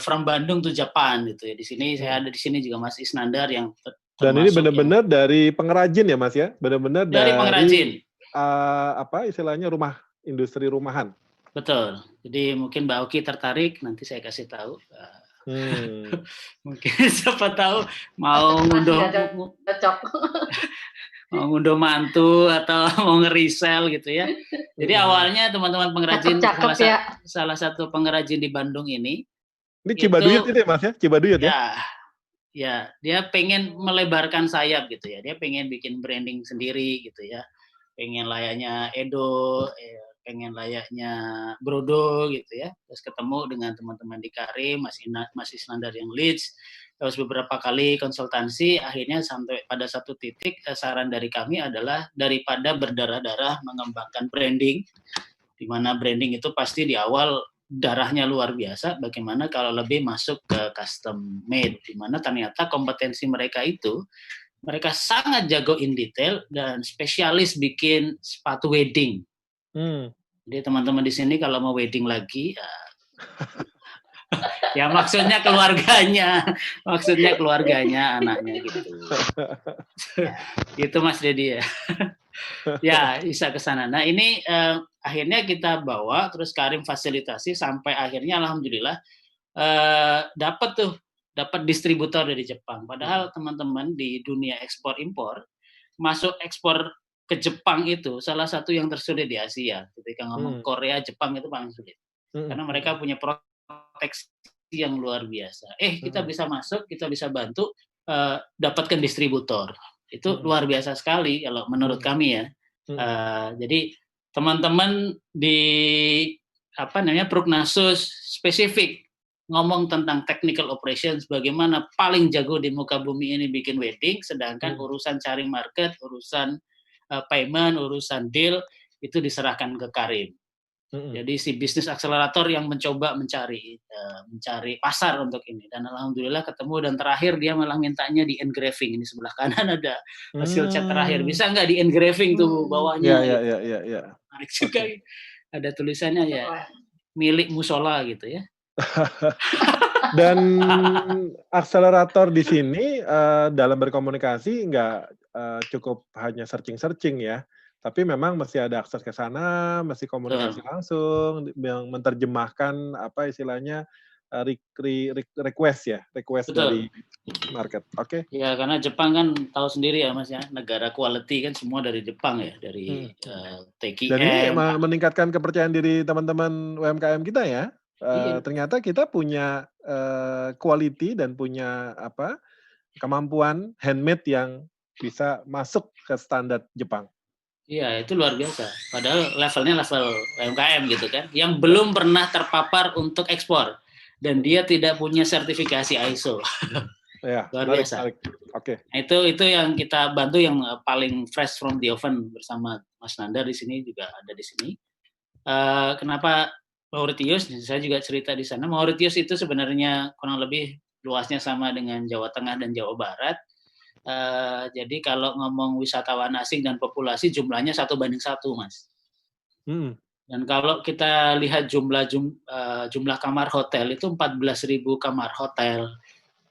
from Bandung to Japan gitu ya. Di sini saya ada di sini juga Mas Isnandar yang Dan ini benar-benar dari pengrajin ya Mas ya, benar-benar dari pengrajin. Apa istilahnya rumah industri rumahan. Betul. Jadi mungkin Mbak Oki tertarik, nanti saya kasih tahu. Mungkin siapa tahu mau ngunduh mantu atau mau ngerisel gitu ya. Jadi awalnya teman-teman pengrajin salah satu pengrajin di Bandung ini. Ini Cibaduyut itu ya Mas ya? Cibaduyut ya? Ya, dia pengen melebarkan sayap gitu ya. Dia pengen bikin branding sendiri gitu ya. Pengen layaknya Edo, pengen layaknya Brodo gitu ya. Terus ketemu dengan teman-teman di Karim, Mas Isnandar yang Leeds. Terus beberapa kali konsultasi, akhirnya sampai pada satu titik saran dari kami adalah daripada berdarah-darah mengembangkan branding, di mana branding itu pasti di awal darahnya luar biasa, bagaimana kalau lebih masuk ke custom made, di mana ternyata kompetensi mereka itu, mereka sangat jago in detail dan spesialis bikin sepatu wedding. Jadi teman-teman di sini kalau mau wedding lagi, ya maksudnya keluarganya, anaknya gitu. Gitu Mas Dedi ya. Ya bisa ke sana. Nah ini akhirnya kita bawa, terus Karim fasilitasi sampai akhirnya alhamdulillah dapat distributor dari Jepang. Padahal teman-teman di dunia ekspor impor, masuk ekspor ke Jepang itu salah satu yang tersulit di Asia. Ketika ngomong Korea, Jepang itu paling sulit. Karena mereka punya proteksi yang luar biasa. Kita bisa masuk, kita bisa bantu dapatkan distributor. Itu luar biasa sekali kalau menurut kami ya. Jadi teman-teman di Prognasus spesifik ngomong tentang technical operations, bagaimana paling jago di muka bumi ini bikin wedding, sedangkan urusan cari market, urusan payment, urusan deal itu diserahkan ke Karim. Jadi si bisnis akselerator yang mencoba mencari pasar untuk ini, dan alhamdulillah ketemu, dan terakhir dia malah mintanya di engraving. Ini sebelah kanan ada hasil cat terakhir, bisa nggak di engraving tuh bawahnya? Ya. Menarik juga. Ada tulisannya ya milik musola gitu ya. Dan akselerator di sini dalam berkomunikasi nggak cukup hanya searching ya. Tapi memang mesti ada akses ke sana, mesti komunikasi langsung, yang menerjemahkan apa istilahnya request dari market. Oke. Ya karena Jepang kan tahu sendiri ya Mas ya, negara quality kan semua dari Jepang ya, dari TKM. Dan ini meningkatkan kepercayaan diri teman-teman UMKM kita ya. Ternyata kita punya quality dan punya kemampuan handmade yang bisa masuk ke standar Jepang. Iya, itu luar biasa. Padahal levelnya level UMKM gitu kan, yang belum pernah terpapar untuk ekspor, dan dia tidak punya sertifikasi ISO. Ya, luar biasa. Oke. Nah, itu yang kita bantu, yang paling fresh from the oven bersama Mas Nandar di sini juga ada di sini. Kenapa Mauritius? Saya juga cerita di sana. Mauritius itu sebenarnya kurang lebih luasnya sama dengan Jawa Tengah dan Jawa Barat. Jadi kalau ngomong wisatawan asing dan populasi jumlahnya 1:1, Mas. Dan kalau kita lihat jumlah kamar hotel itu 14.000 kamar hotel.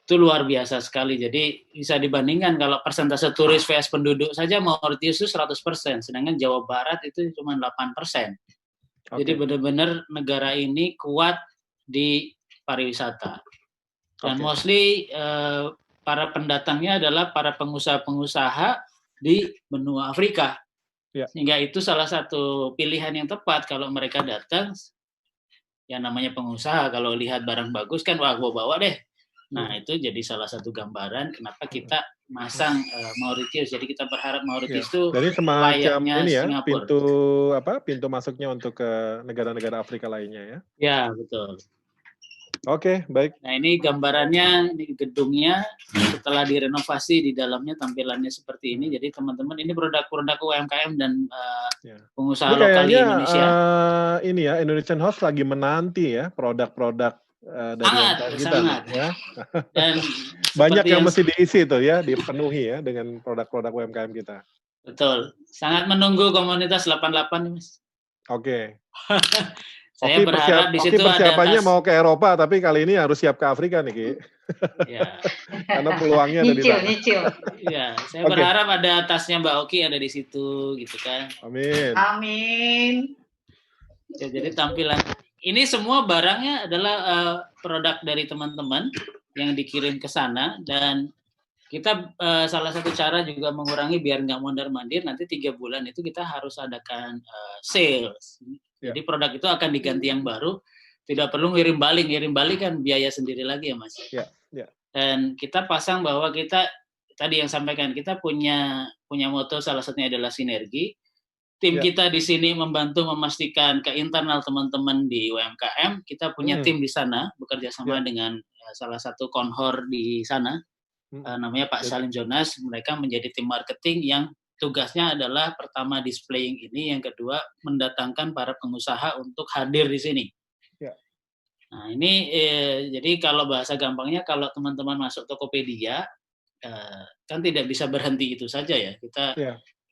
Itu luar biasa sekali. Jadi bisa dibandingkan kalau persentase turis vs penduduk saja Mauritius itu 100%, sedangkan Jawa Barat itu cuma 8%. Jadi benar-benar negara ini kuat di pariwisata. Dan mostly para pendatangnya adalah para pengusaha-pengusaha di benua Afrika. Sehingga itu salah satu pilihan yang tepat kalau mereka datang, yang namanya pengusaha, kalau lihat barang bagus kan, wah gue bawa deh. Nah itu jadi salah satu gambaran kenapa kita masang Mauritius. Jadi kita berharap Mauritius itu layaknya ini ya, Singapura. Pintu masuknya untuk ke negara-negara Afrika lainnya ya. Ya, betul. Oke, baik. Nah ini gambarannya, ini gedungnya setelah direnovasi, di dalamnya tampilannya seperti ini. Jadi teman-teman, ini produk-produk UMKM dan pengusaha lokal di Indonesia. Ini ya, Indonesian House lagi menanti ya produk-produk dari sangat. ya. Dan Banyak yang mesti diisi tuh ya, dipenuhi ya dengan produk-produk UMKM kita. Betul. Sangat menunggu komunitas 88 nih, Mas. Oke. Saya berharap di situ ada persiapannya mau ke Eropa, tapi kali ini harus siap ke Afrika nih, Ki. Ya. Karena peluangnya ada di sana. Nyicil. Ya, saya berharap ada tasnya Mbak Oki ada di situ, gitu kan. Amin. Ya, jadi tampilan ini semua barangnya adalah produk dari teman-teman yang dikirim ke sana, dan kita salah satu cara juga mengurangi biar nggak mondar-mandir, nanti 3 bulan itu kita harus adakan sales. Jadi produk itu akan diganti yang baru, tidak perlu ngirim balik kan biaya sendiri lagi ya Mas. Dan kita pasang bahwa kita tadi yang sampaikan, kita punya moto salah satunya adalah sinergi. Tim kita di sini membantu memastikan ke internal teman-teman di UMKM, kita punya tim di sana bekerja sama dengan salah satu konhor di sana. Namanya Pak Salim Jonas, mereka menjadi tim marketing yang tugasnya adalah pertama displaying ini, yang kedua mendatangkan para pengusaha untuk hadir di sini. Nah ini jadi kalau bahasa gampangnya, kalau teman-teman masuk Tokopedia kan tidak bisa berhenti itu saja ya, kita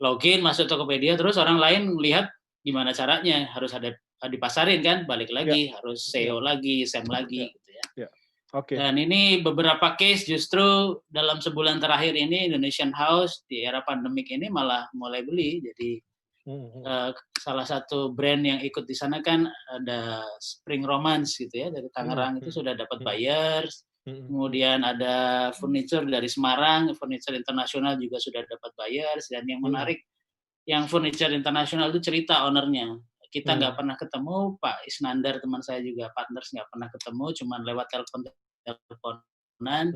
login masuk Tokopedia terus orang lain melihat gimana caranya, harus ada dipasarin kan, balik lagi harus SEO lagi, SEM lagi gitu ya. Dan ini beberapa case justru dalam sebulan terakhir ini Indonesian House di era pandemik ini malah mulai beli. Jadi salah satu brand yang ikut di sana kan ada Spring Romance gitu ya, dari Tangerang itu sudah dapat buyers. Kemudian ada furniture dari Semarang, furniture internasional juga sudah dapat buyers. Dan yang menarik, yang furniture internasional itu cerita ownernya. Kita nggak pernah ketemu, Pak Isnandar teman saya juga partners nggak pernah ketemu, cuman lewat teleponan,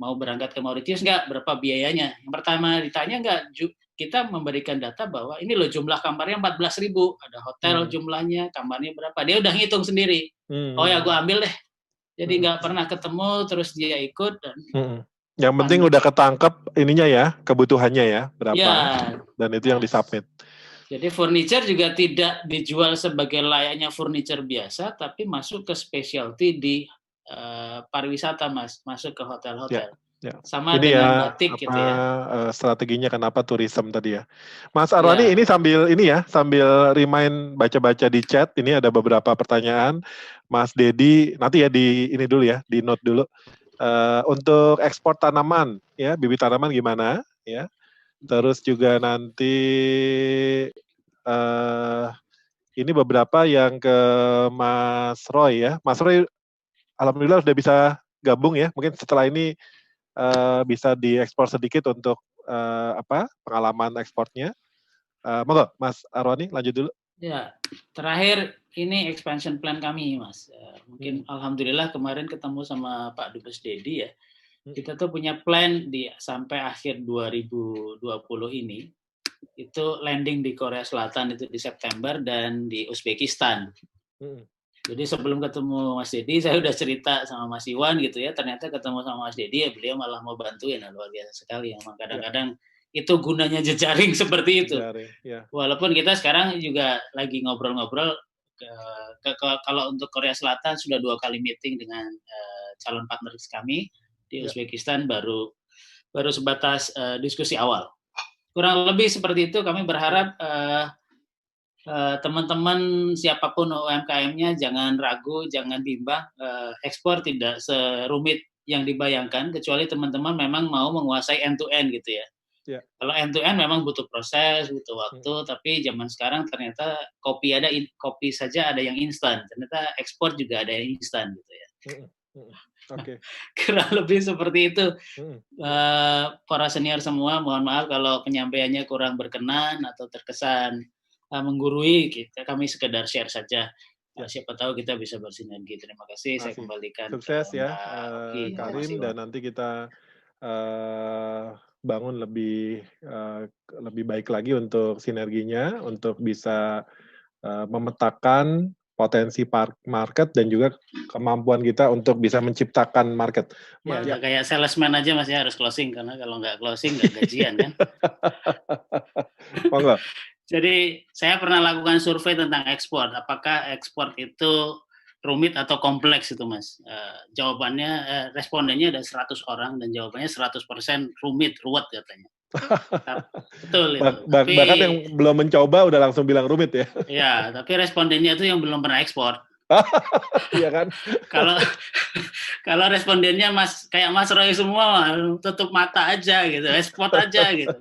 mau berangkat ke Mauritius nggak, berapa biayanya. Yang pertama ditanya nggak, kita memberikan data bahwa ini loh jumlah kamarnya 14.000, ada hotel jumlahnya, kamarnya berapa, dia udah ngitung sendiri. Oh ya gue ambil deh. Jadi nggak pernah ketemu, terus dia ikut. Dan yang penting udah ketangkep ininya ya, kebutuhannya ya, berapa, dan itu yang disubmit. Jadi furniture juga tidak dijual sebagai layaknya furniture biasa, tapi masuk ke specialty di pariwisata, Mas, masuk ke hotel-hotel. Sama ini dengan batik gitu ya. Strateginya kenapa tourism tadi ya. Mas Arwani ini sambil remind baca-baca di chat, ini ada beberapa pertanyaan. Mas Dedi, nanti ya di ini dulu ya, di note dulu. Untuk ekspor tanaman ya, bibit tanaman gimana ya. Terus juga nanti ini beberapa yang ke Mas Roy ya. Mas Roy alhamdulillah sudah bisa gabung ya. Mungkin setelah ini bisa diekspor sedikit untuk pengalaman ekspornya. Monggo Mas Arwani lanjut dulu. Ya, terakhir ini expansion plan kami, Mas. Mungkin alhamdulillah kemarin ketemu sama Pak Dubes Dedi ya. Kita tuh punya plan sampai akhir 2020 ini, itu landing di Korea Selatan itu di September dan di Uzbekistan. Jadi sebelum ketemu Mas Dedi, saya udah cerita sama Mas Iwan gitu ya, ternyata ketemu sama Mas Dedi ya beliau malah mau bantuin, luar biasa sekali. Yang kadang-kadang itu gunanya jejaring seperti itu. Walaupun kita sekarang juga lagi ngobrol-ngobrol, kalau untuk Korea Selatan sudah 2 kali meeting dengan calon partner kami. Di Uzbekistan baru sebatas diskusi awal. Kurang lebih seperti itu. Kami berharap teman-teman siapapun UMKM-nya jangan ragu, jangan bimbang. Ekspor tidak serumit yang dibayangkan, kecuali teman-teman memang mau menguasai end-to-end gitu ya. Kalau end-to-end memang butuh proses, butuh waktu, tapi zaman sekarang ternyata kopi saja ada yang instan. Ternyata ekspor juga ada yang instan gitu ya. Kurang lebih seperti itu. Para senior semua, mohon maaf kalau penyampaiannya kurang berkenan atau terkesan menggurui. Kami sekedar share saja. Siapa tahu kita bisa bersinergi. Terima kasih. Saya kembalikan. Sukses ya, Karim, dan nanti kita bangun lebih baik lagi untuk sinerginya, untuk bisa memetakan potensi market dan juga kemampuan kita untuk bisa menciptakan market. Ya, kayak salesman aja Mas ya, harus closing, karena kalau nggak closing nggak gajian kan. Jadi saya pernah lakukan survei tentang ekspor. Apakah ekspor itu rumit atau kompleks itu Mas. Jawabannya respondennya ada 100 orang dan jawabannya 100% ruwet katanya. Betul itu. Bahkan yang belum mencoba udah langsung bilang rumit ya. Ya, tapi respondennya itu yang belum pernah ekspor. Iya kan? Kalau respondennya kayak Mas Roy semua tutup mata aja gitu, ekspor aja gitu.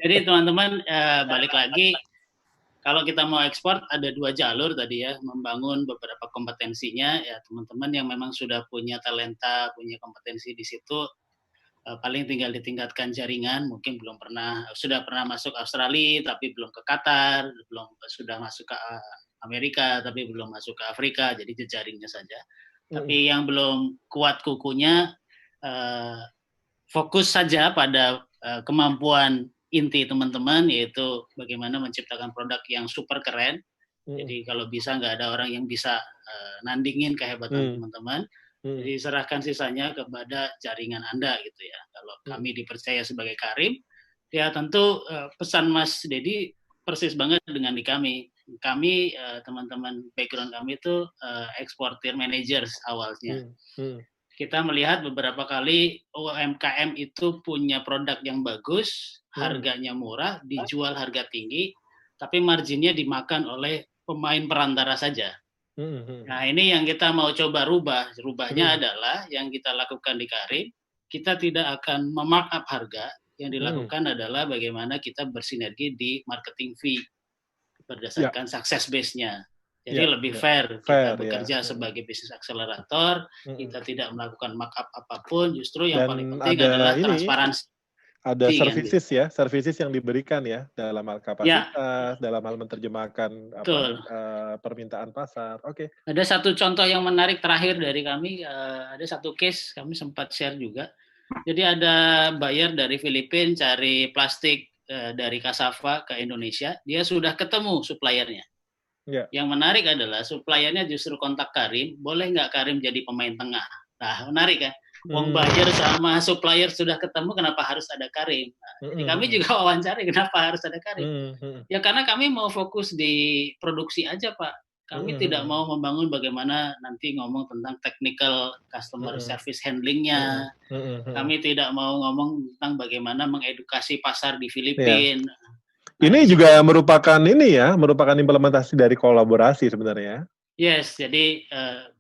Jadi teman-teman balik lagi, kalau kita mau ekspor ada 2 jalur tadi ya, membangun beberapa kompetensinya ya teman-teman yang memang sudah punya talenta, punya kompetensi di situ, paling tinggal ditingkatkan jaringan, mungkin sudah pernah masuk Australia tapi belum ke Qatar, sudah masuk ke Amerika tapi belum masuk ke Afrika, jadi jejaringnya saja. Tapi yang belum kuat kukunya, fokus saja pada kemampuan inti teman-teman, yaitu bagaimana menciptakan produk yang super keren. Jadi kalau bisa nggak ada orang yang bisa nandingin kehebatan teman-teman. Jadi serahkan sisanya kepada jaringan Anda gitu ya. Kalau kami dipercaya sebagai Karim, ya tentu pesan Mas Dedi persis banget dengan di kami. Kami teman-teman background kami itu eksportir managers awalnya. Kita melihat beberapa kali UMKM itu punya produk yang bagus, harganya murah, dijual harga tinggi, tapi marginnya dimakan oleh pemain perantara saja. Nah ini yang kita mau coba rubah. Rubahnya adalah yang kita lakukan di Karim, kita tidak akan memarkup harga. Yang dilakukan adalah bagaimana kita bersinergi di marketing fee berdasarkan success base-nya. Jadi lebih fair kita bekerja sebagai bisnis akselerator, kita tidak melakukan markup apapun, justru yang paling penting adalah transparansi. Ada services yang diberikan ya dalam hal kapasitas, dalam hal menerjemahkan permintaan pasar. Oke. Ada satu contoh yang menarik terakhir dari kami, ada satu case kami sempat share juga. Jadi ada buyer dari Filipina cari plastik dari cassava ke Indonesia, dia sudah ketemu suppliernya. Yang menarik adalah suppliernya justru kontak Karim, boleh nggak Karim jadi pemain tengah? Nah, menarik kan? Wong buyer sama supplier sudah ketemu, kenapa harus ada Karim? Nah, jadi kami juga wawancari kenapa harus ada Karim. Ya karena kami mau fokus di produksi aja Pak. Kami tidak mau membangun bagaimana nanti ngomong tentang technical customer service handlingnya. Kami tidak mau ngomong tentang bagaimana mengedukasi pasar di Filipina. Ini juga merupakan implementasi dari kolaborasi sebenarnya. Yes, jadi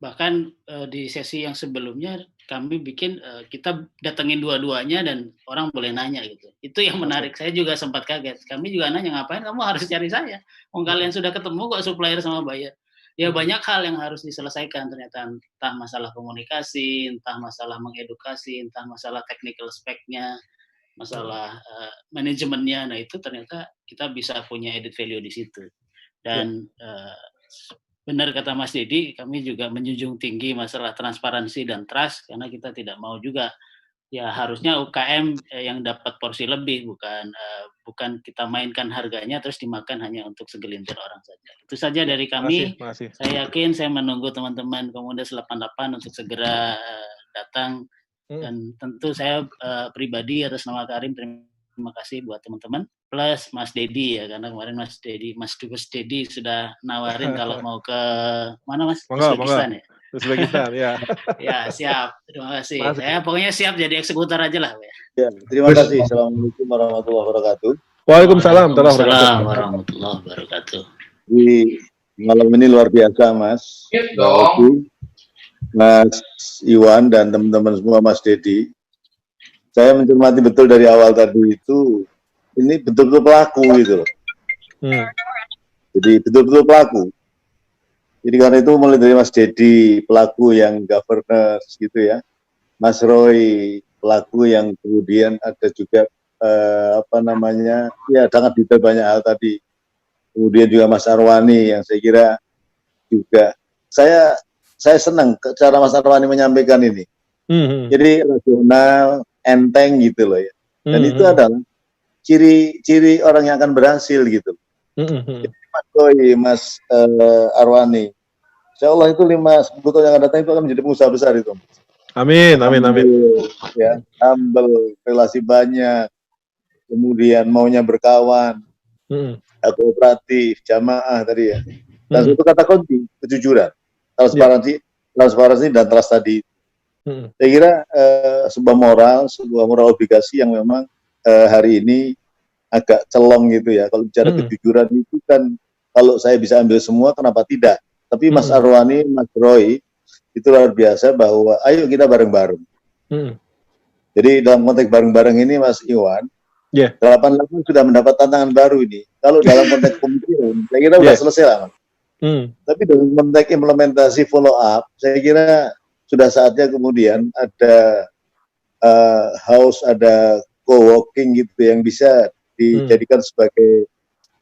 bahkan di sesi yang sebelumnya kami bikin kita datengin dua-duanya dan orang boleh nanya gitu. Itu yang menarik. Saya juga sempat kaget. Kami juga nanya, ngapain kamu harus cari saya? Kalian sudah ketemu kok supplier sama buyer. Ya banyak hal yang harus diselesaikan ternyata, entah masalah komunikasi, entah masalah mengedukasi, entah masalah technical spec-nya, masalah manajemennya. Nah itu ternyata kita bisa punya added value di situ. Dan benar kata Mas Dedi, kami juga menjunjung tinggi masalah transparansi dan trust, karena kita tidak mau juga, ya harusnya UKM yang dapat porsi lebih, bukan kita mainkan harganya terus dimakan hanya untuk segelintir orang saja. Itu saja dari kami. Saya yakin saya menunggu teman-teman Komunitas 88 untuk segera datang, dan tentu saya pribadi atas nama Karim terima kasih buat teman-teman, plus Mas Dedi ya, karena kemarin Mas Dubes Dedi sudah nawarin kalau mau ke mana Mas? Uzbekistan ya? Uzbekistan ya. Ya siap, terima kasih. Saya pokoknya siap jadi eksekutor aja lah. Ya, terima kasih. Assalamualaikum warahmatullahi wabarakatuh. Waalaikumsalam warahmatullahi wabarakatuh. Di malam ini luar biasa Mas. Mas Iwan dan teman-teman semua, Mas Dedi. Saya mencermati betul dari awal tadi itu, ini betul-betul pelaku gitu loh. Jadi betul-betul pelaku. Jadi karena itu mulai dari Mas Dedi, pelaku yang governance gitu ya. Mas Roy, pelaku yang kemudian ada juga ya sangat detail banyak hal tadi. Kemudian juga Mas Arwani yang saya kira juga, saya senang cara Mas Arwani menyampaikan ini. Jadi rasional, enteng gitu loh ya. Dan itu adalah ciri orang yang akan berhasil gitu. Jadi Mas Roy, Mas Arwani, insya Allah itu 5-10 tahun yang akan datang itu akan menjadi pengusaha besar itu. Amin. Ya, humble, relasi banyak, kemudian maunya berkawan, kooperatif, jamaah tadi ya. Dan satu kata kunci, kejujuran. transparansi dan trust tadi. Saya kira sebuah moral obligasi yang memang hari ini agak celong gitu ya. Kalau bicara kejujuran itu kan, kalau saya bisa ambil semua, kenapa tidak? Tapi Mas Arwani, Mas Roy, itu luar biasa bahwa ayo kita bareng-bareng. Jadi dalam konteks bareng-bareng ini Mas Iwan, 88 sudah mendapat tantangan baru ini. Kalau dalam konteks pemikiran, saya kira sudah selesai lah, Mas. Tapi dalam konteks implementasi follow up, saya kira sudah saatnya kemudian ada house, ada co-working gitu yang bisa dijadikan sebagai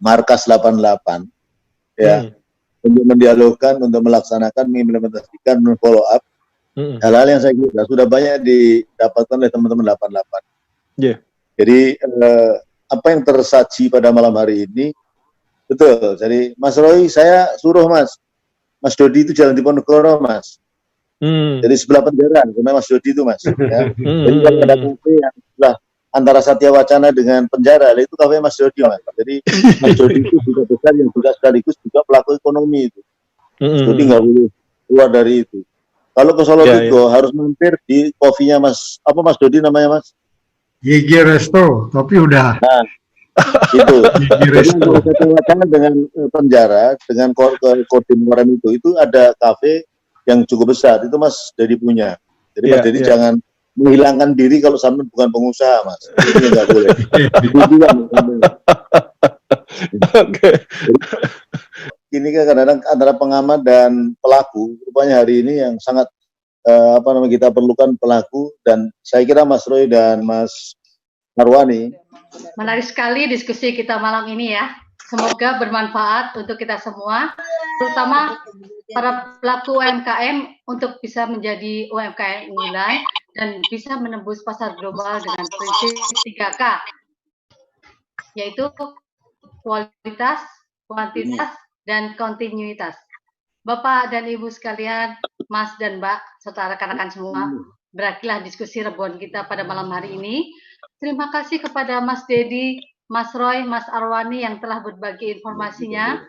markas 88 ya, untuk mendialogkan, untuk melaksanakan, mengimplementasikan, follow up hal-hal yang saya kira sudah banyak didapatkan oleh teman-teman 88. Jadi apa yang tersaji pada malam hari ini betul. Jadi Mas Roy, saya suruh Mas Dodi itu jalan di Ponegoro, Mas. Jadi sebelah penjara, karena Mas Dodi itu, Mas. Ya. Jadi kalau ada kafe yang sebelah antara Satya Wacana dengan penjara, itu kafe Mas Dodi, Mas. Jadi Mas Dodi itu juga besar yang juga sekaligus juga pelaku ekonomi itu. Mas Dodi nggak boleh keluar dari itu. Kalau ke Solo harus mampir di kopinya Mas Dodi namanya, Mas? Gigi Resto, tapi udah. Nah, itu. Jadi antara Satya Wacana dengan penjara, dengan koordinatoran itu ada kafe yang cukup besar, itu Mas Dodi punya. Jadi Mas Dodi jangan menghilangkan diri kalau sampai bukan pengusaha, Mas. Itu nggak boleh. Oke. Ini kan kadang-kadang antara pengamat dan pelaku, rupanya hari ini yang sangat kita perlukan pelaku, dan saya kira Mas Roy dan Mas Arwani. Menarik sekali diskusi kita malam ini ya. Semoga bermanfaat untuk kita semua, terutama para pelaku UMKM untuk bisa menjadi UMKM unggulan dan bisa menembus pasar global dengan prinsip 3K, yaitu kualitas, kuantitas, dan kontinuitas. Bapak dan Ibu sekalian, Mas dan Mbak, serta rekan-rekan semua, berakhirlah diskusi rebon kita pada malam hari ini. Terima kasih kepada Mas Dedi, Mas Roy, Mas Arwani yang telah berbagi informasinya.